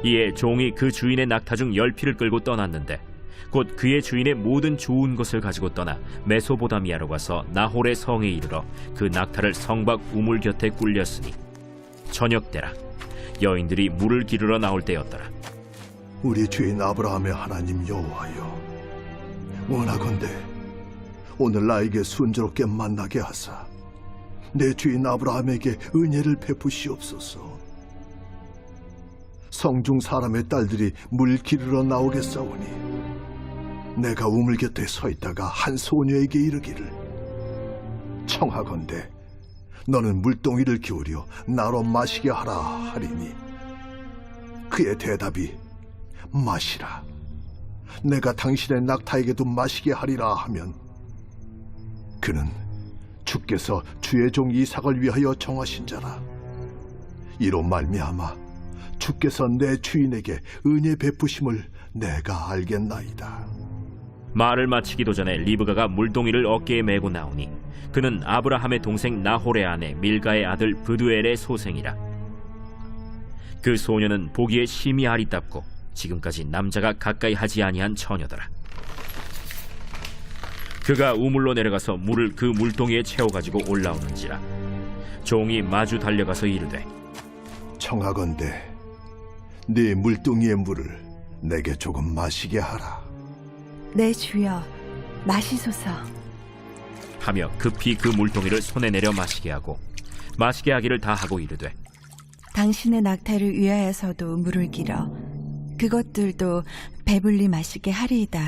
이에 종이 그 주인의 낙타 중 10匹을 끌고 떠났는데 곧 그의 주인의 모든 좋은 것을 가지고 떠나 메소보다미아로 가서 나홀의 성에 이르러 그 낙타를 성 밖 우물 곁에 꿀렸으니 저녁 때라. 여인들이 물을 기르러 나올 때였더라. 우리 주인 아브라함의 하나님 여호와여, 원하건대 오늘 나에게 순조롭게 만나게 하사 내 주인 아브라함에게 은혜를 베푸시옵소서. 성중 사람의 딸들이 물 기르러 나오겠사오니 내가 우물 곁에 서 있다가 한 소녀에게 이르기를, 청하건대 너는 물동이를 기울여 나로 마시게 하라 하리니 그의 대답이 마시라, 내가 당신의 낙타에게도 마시게 하리라 하면 그는 주께서 주의 종 이삭을 위하여 정하신 자라. 이로 말미암아 주께서 내 주인에게 은혜 베푸심을 내가 알겠나이다. 말을 마치기도 전에 리브가가 물동이를 어깨에 메고 나오니 그는 아브라함의 동생 나홀의 아내 밀가의 아들 브두엘의 소생이라. 그 소녀는 보기에 심히 아리답고 지금까지 남자가 가까이 하지 아니한 처녀더라. 그가 우물로 내려가서 물을 그 물동이에 채워가지고 올라오는지라. 종이 마주 달려가서 이르되, 청하건대 네 물동이의 물을 내게 조금 마시게 하라. 내 주여, 마시소서. 하며 급히 그 물동이를 손에 내려 마시게 하고 마시게 하기를 다 하고 이르되, 당신의 낙타를 위하여서도 물을 길어 그것들도 배불리 마시게 하리이다.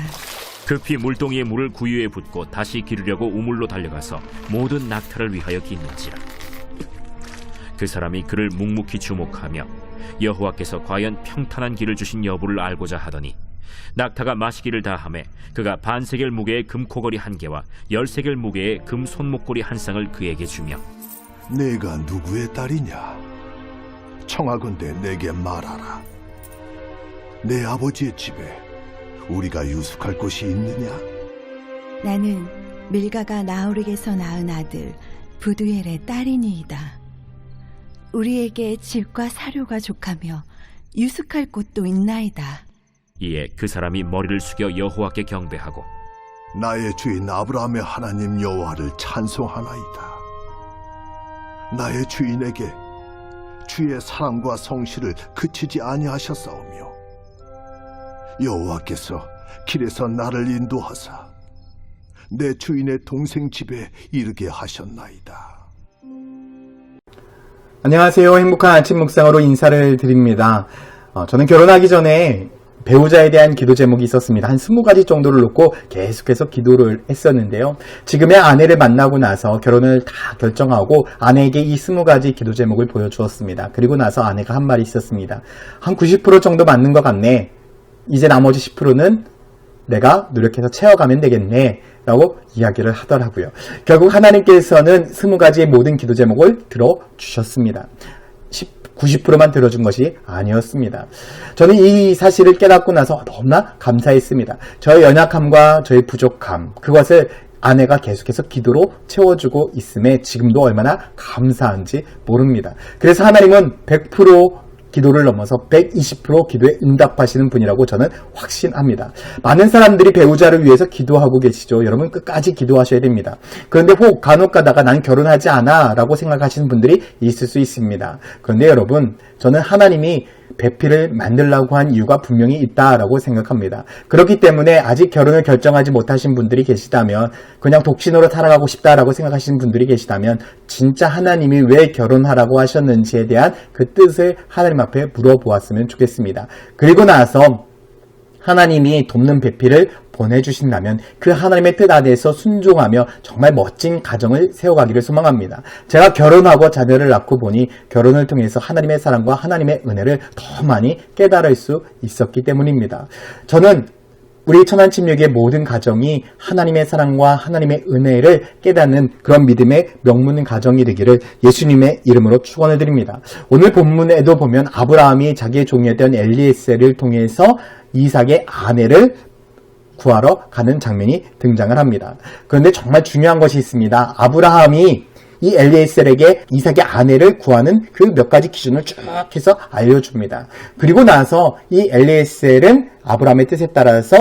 급히 물동이의 물을 구유에 붓고 다시 기르려고 우물로 달려가서 모든 낙타를 위하여 깃는지라. 그 사람이 그를 묵묵히 주목하며 여호와께서 과연 평탄한 길을 주신 여부를 알고자 하더니 낙타가 마시기를 다하매 그가 반세겔 무게의 금코걸이 1개와 10세겔 무게의 금 손목걸이 1쌍을 그에게 주며, 내가 누구의 딸이냐? 청하건대 내게 말하라. 내 아버지의 집에 우리가 유숙할 곳이 있느냐? 나는 밀가가 나홀에게서 낳은 아들 부두엘의 딸이니이다. 우리에게 집과 사료가 족하며 유숙할 곳도 있나이다. 이에 그 사람이 머리를 숙여 여호와께 경배하고, 나의 주인 아브라함의 하나님 여호와를 찬송하나이다. 나의 주인에게 주의 사랑과 성실을 그치지 아니하셨사오며 여호와께서 길에서 나를 인도하사 내 주인의 동생 집에 이르게 하셨나이다. 안녕하세요. 행복한 아침 묵상으로 인사를 드립니다. 저는 결혼하기 전에 배우자에 대한 기도 제목이 있었습니다. 한 20가지 정도를 놓고 계속해서 기도를 했었는데요. 지금의 아내를 만나고 나서 결혼을 다 결정하고 아내에게 이 20가지 기도 제목을 보여주었습니다. 그리고 나서 아내가 한 말이 있었습니다. 한 90% 정도 맞는 것 같네. 이제 나머지 10%는 내가 노력해서 채워가면 되겠네 라고 이야기를 하더라고요. 결국 하나님께서는 20가지의 모든 기도 제목을 들어주셨습니다. 90%만 들어준 것이 아니었습니다. 저는 이 사실을 깨닫고 나서 너무나 감사했습니다. 저의 연약함과 저의 부족함, 그것을 아내가 계속해서 기도로 채워주고 있음에 지금도 얼마나 감사한지 모릅니다. 그래서 하나님은 100% 기도를 넘어서 120% 기도에 응답하시는 분이라고 저는 확신합니다. 많은 사람들이 배우자를 위해서 기도하고 계시죠. 여러분 끝까지 기도하셔야 됩니다. 그런데 혹 간혹 가다가 난 결혼하지 않아 라고 생각하시는 분들이 있을 수 있습니다. 그런데 여러분, 저는 하나님이 배필을 만들려고 한 이유가 분명히 있다라고 생각합니다. 그렇기 때문에 아직 결혼을 결정하지 못하신 분들이 계시다면, 그냥 독신으로 살아가고 싶다라고 생각하시는 분들이 계시다면 진짜 하나님이 왜 결혼하라고 하셨는지에 대한 그 뜻을 하나님 앞에 물어보았으면 좋겠습니다. 그리고 나서 하나님이 돕는 배필을 보내주신다면 그 하나님의 뜻 안에서 순종하며 정말 멋진 가정을 세워가기를 소망합니다. 제가 결혼하고 자녀를 낳고 보니 결혼을 통해서 하나님의 사랑과 하나님의 은혜를 더 많이 깨달을 수 있었기 때문입니다. 저는 우리 천안침략의 모든 가정이 하나님의 사랑과 하나님의 은혜를 깨닫는 그런 믿음의 명문 가정이 되기를 예수님의 이름으로 축원을 드립니다. 오늘 본문에도 보면 아브라함이 자기의 종이었던 엘리에셀을 통해서 이삭의 아내를 구하러 가는 장면이 등장을 합니다. 그런데 정말 중요한 것이 있습니다. 아브라함이 이 엘리에셀에게 이삭의 아내를 구하는 그 몇 가지 기준을 쭉 해서 알려줍니다. 그리고 나서 이 엘리에셀은 아브라함의 뜻에 따라서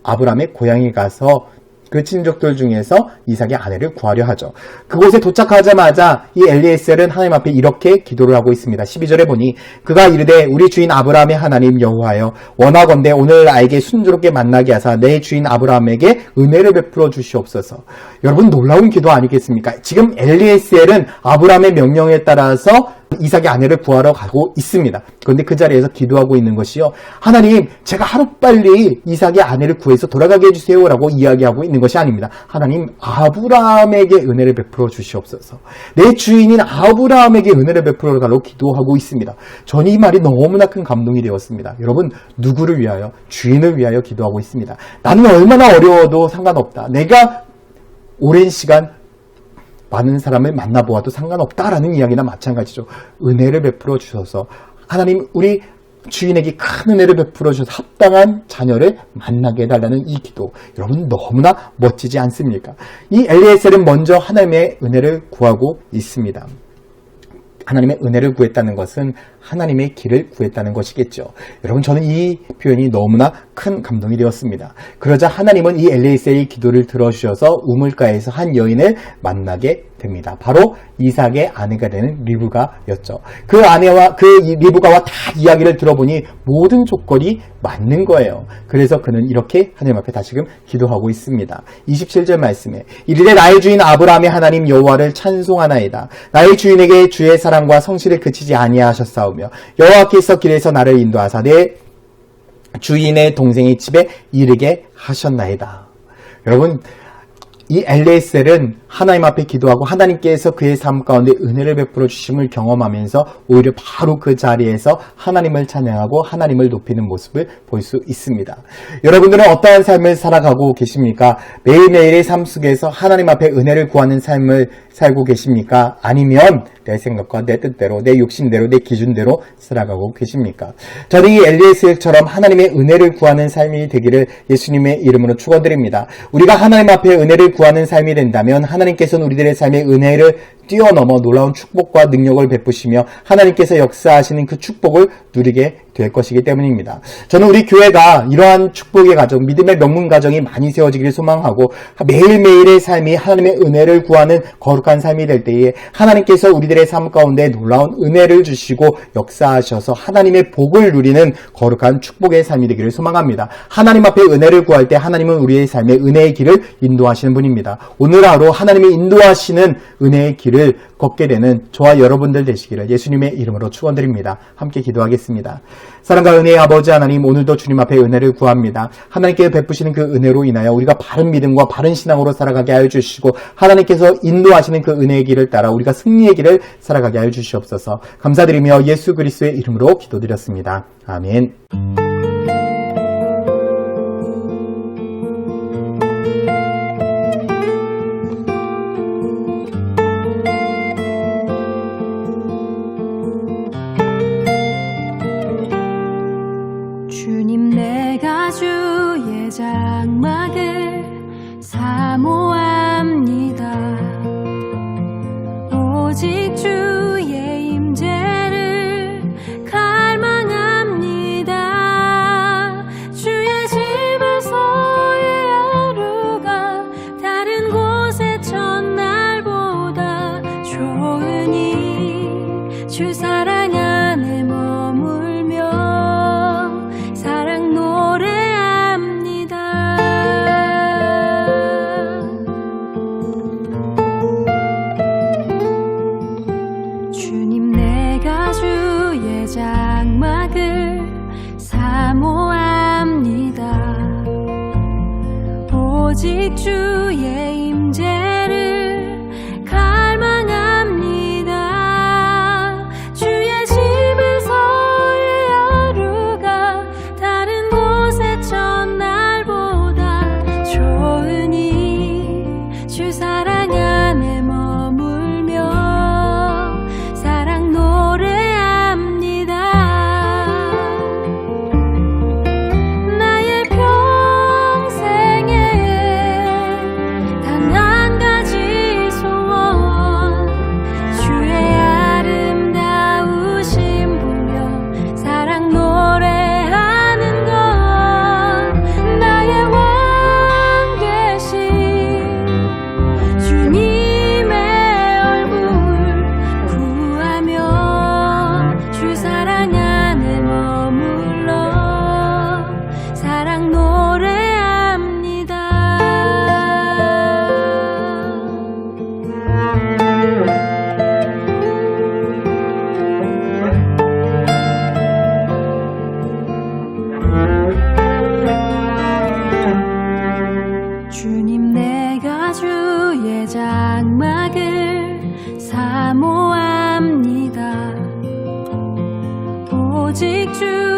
아브라함의 고향에 가서 그 친족들 중에서 이삭의 아내를 구하려 하죠. 그곳에 도착하자마자 이 엘리에셀은 하나님 앞에 이렇게 기도를 하고 있습니다. 12절에 보니 그가 이르되 우리 주인 아브라함의 하나님 여호와여 원하건대 오늘 나에게 순조롭게 만나게 하사 내 주인 아브라함에게 은혜를 베풀어 주시옵소서. 여러분 놀라운 기도 아니겠습니까? 지금 엘리에셀은 아브라함의 명령에 따라서 이삭의 아내를 구하러 가고 있습니다. 그런데 그 자리에서 기도하고 있는 것이요. 하나님, 제가 하루빨리 이삭의 아내를 구해서 돌아가게 해주세요 라고 이야기하고 있는 것이 아닙니다. 하나님, 아브라함에게 은혜를 베풀어 주시옵소서. 내 주인인 아브라함에게 은혜를 베풀어 달라고 기도하고 있습니다. 저는 이 말이 너무나 큰 감동이 되었습니다. 여러분, 누구를 위하여? 주인을 위하여 기도하고 있습니다. 나는 얼마나 어려워도 상관없다. 내가 오랜 시간 많은 사람을 만나보아도 상관없다라는 이야기나 마찬가지죠. 은혜를 베풀어 주셔서 하나님 우리 주인에게 큰 은혜를 베풀어 주셔서 합당한 자녀를 만나게 해달라는 이 기도, 여러분 너무나 멋지지 않습니까? 이 엘리에셀은 먼저 하나님의 은혜를 구하고 있습니다. 하나님의 은혜를 구했다는 것은 하나님의 길을 구했다는 것이겠죠. 여러분 저는 이 표현이 너무나 큰 감동이 되었습니다. 그러자 하나님은 이 엘리에셀의 기도를 들어주셔서 우물가에서 한 여인을 만나게 됩니다. 바로 이삭의 아내가 되는 리브가였죠. 그 아내와 그 리브가와 다 이야기를 들어보니 모든 조건이 맞는 거예요. 그래서 그는 이렇게 하나님 앞에 다시금 기도하고 있습니다. 27절 말씀에 이르되 나의 주인 아브라함의 하나님 여호와를 찬송하나이다. 나의 주인에게 주의 사랑과 성실을 그치지 아니하셨사오며 여호와께서 길에서 나를 인도하사 내 주인의 동생의 집에 이르게 하셨나이다. 여러분 이 엘리에셀은 하나님 앞에 기도하고 하나님께서 그의 삶 가운데 은혜를 베풀어 주심을 경험하면서 오히려 바로 그 자리에서 하나님을 찬양하고 하나님을 높이는 모습을 볼 수 있습니다. 여러분들은 어떠한 삶을 살아가고 계십니까? 매일매일의 삶 속에서 하나님 앞에 은혜를 구하는 삶을 살고 계십니까? 아니면 내 생각과 내 뜻대로, 내 욕심대로, 내 기준대로 살아가고 계십니까? 저는 이 엘리에셀처럼 하나님의 은혜를 구하는 삶이 되기를 예수님의 이름으로 축원드립니다. 우리가 하나님 앞에 은혜를 구하는 삶이 된다면 하나님께서는 우리들의 삶의 은혜를 뛰어넘어 놀라운 축복과 능력을 베푸시며 하나님께서 역사하시는 그 축복을 누리게 될 것이기 때문입니다. 저는 우리 교회가 이러한 축복의 가정, 믿음의 명문 가정이 많이 세워지기를 소망하고 매일매일의 삶이 하나님의 은혜를 구하는 거룩한 삶이 될 때에 하나님께서 우리들의 삶 가운데 놀라운 은혜를 주시고 역사하셔서 하나님의 복을 누리는 거룩한 축복의 삶이 되기를 소망합니다. 하나님 앞에 은혜를 구할 때 하나님은 우리의 삶에 은혜의 길을 인도하시는 분입니다. 오늘 하루 하나님의 인도하시는 은혜의 길을 걷게 되는 저와 여러분들 되시기를 예수님의 이름으로 축원드립니다. 함께 기도하겠습니다. 사랑과 은혜의 아버지 하나님, 오늘도 주님 앞에 은혜를 구합니다. 하나님께 베푸시는 그 은혜로 인하여 우리가 바른 믿음과 바른 신앙으로 살아가게 하여 주시고 하나님께서 인도하시는 그 은혜의 길을 따라 우리가 승리의 길을 살아가게 하여 주시옵소서. 감사드리며 예수 그리스도의 이름으로 기도드렸습니다. 아멘. 주님 내가 주의 장막을 사모합니다. 오직 주의 임재를 갈망합니다. 주의 집에서의 하루가 다른 곳의 첫날보다 좋으니 주 사랑 안에 머물며 사랑 노래합니다. 주님 내가 주의 장막을 사모합니다. 오직 주의 임재를 갈망합니다. 주의 집에서의 하루가 다른 곳의 첫날보다 좋으니 주 사랑 안에 머물며 사랑 노래합니다. 나의 평생에 사모합니다. 오직 주